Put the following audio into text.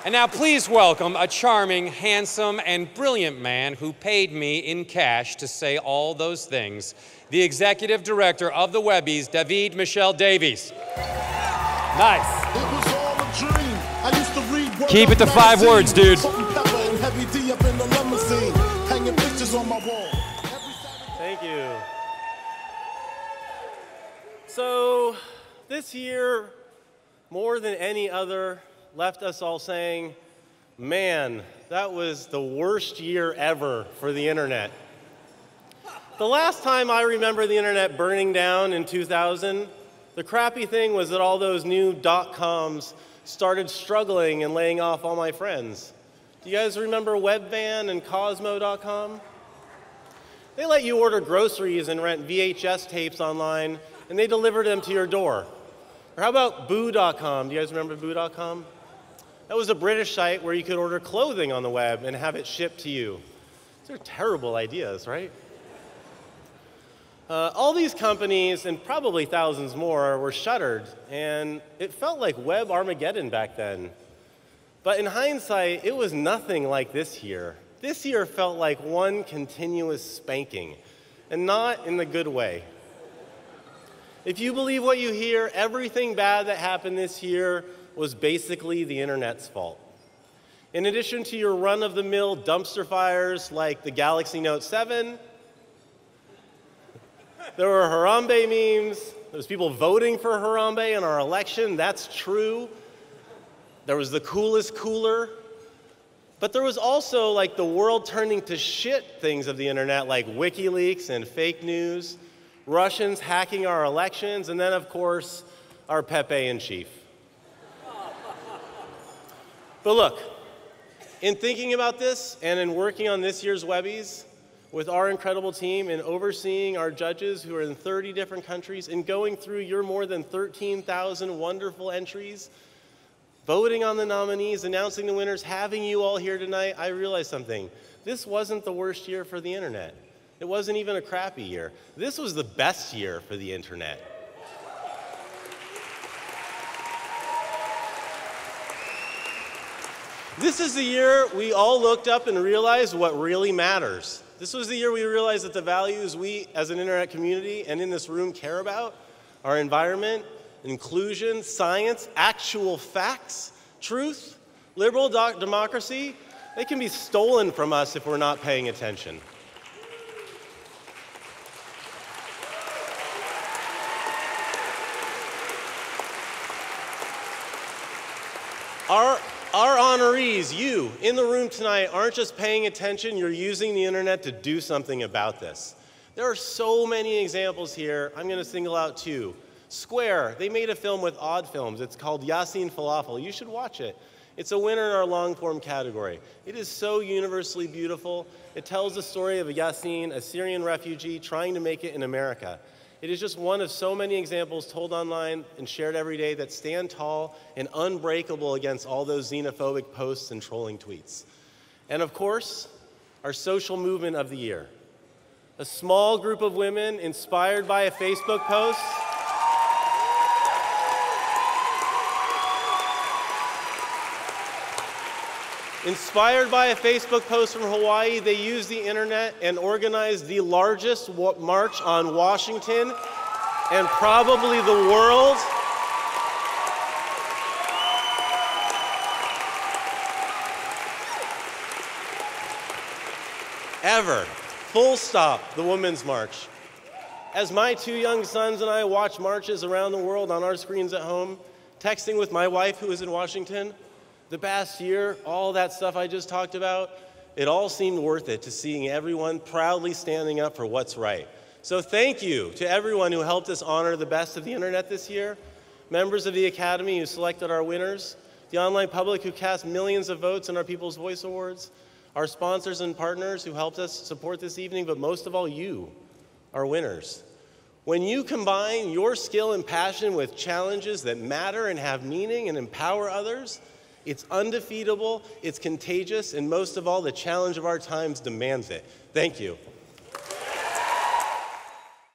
And now please welcome a charming, handsome, and brilliant man who paid me in cash to say all those things, the executive director of the Webbies, David-Michel Davies. Nice. It was all a dream. I used to read word Keep it to 5 words, dude. Thank you. So, this year, more than any other, left us all saying, man, that was the worst year ever for the internet. The last time I remember the internet burning down in 2000, the crappy thing was that all those new .coms started struggling and laying off all my friends. Do you guys remember Webvan and Cosmo.com? They let you order groceries and rent VHS tapes online, and they delivered them to your door. Or how about Boo.com? Do you guys remember Boo.com? That was a British site where you could order clothing on the web and have it shipped to you. These are terrible ideas, right? All these companies, and probably thousands more, were shuttered, and it felt like Web Armageddon back then. But in hindsight, it was nothing like this year. This year felt like one continuous spanking, and not in the good way. If you believe what you hear, everything bad that happened this year was basically the internet's fault. In addition to your run-of-the-mill dumpster fires like the Galaxy Note 7, there were Harambe memes. There was people voting for Harambe in our election. That's true. There was the coolest cooler. But there was also like the world turning to shit things of the internet like WikiLeaks and fake news, Russians hacking our elections, and then, of course, our Pepe in chief. But look, in thinking about this and in working on this year's Webbies, with our incredible team and overseeing our judges who are in 30 different countries and going through your more than 13,000 wonderful entries, voting on the nominees, announcing the winners, having you all here tonight, I realized something. This wasn't the worst year for the internet. It wasn't even a crappy year. This was the best year for the internet. This is the year we all looked up and realized what really matters. This was the year we realized that the values we as an internet community and in this room care about are environment, inclusion, science, actual facts, truth, liberal democracy. They can be stolen from us if we're not paying attention. Our honorees, you, in the room tonight, aren't just paying attention, you're using the internet to do something about this. There are so many examples here. I'm going to single out 2. Square, they made a film with Odd Films. It's called Yasin Falafel. You should watch it. It's a winner in our long-form category. It is so universally beautiful. It tells the story of a Yasin, a Syrian refugee, trying to make it in America. It is just one of so many examples told online and shared every day that stand tall and unbreakable against all those xenophobic posts and trolling tweets. And of course, our social movement of the year. A small group of women inspired by a Facebook post from Hawaii, they used the internet and organized the largest march on Washington and probably the world. Ever. Full stop, the Women's March. As my 2 young sons and I watch marches around the world on our screens at home, texting with my wife who is in Washington, the past year, all that stuff I just talked about, it all seemed worth it to seeing everyone proudly standing up for what's right. So thank you to everyone who helped us honor the best of the internet this year, members of the Academy who selected our winners, the online public who cast millions of votes in our People's Voice Awards, our sponsors and partners who helped us support this evening, but most of all you, our winners. When you combine your skill and passion with challenges that matter and have meaning and empower others, it's undefeatable, it's contagious, and most of all, the challenge of our times demands it. Thank you.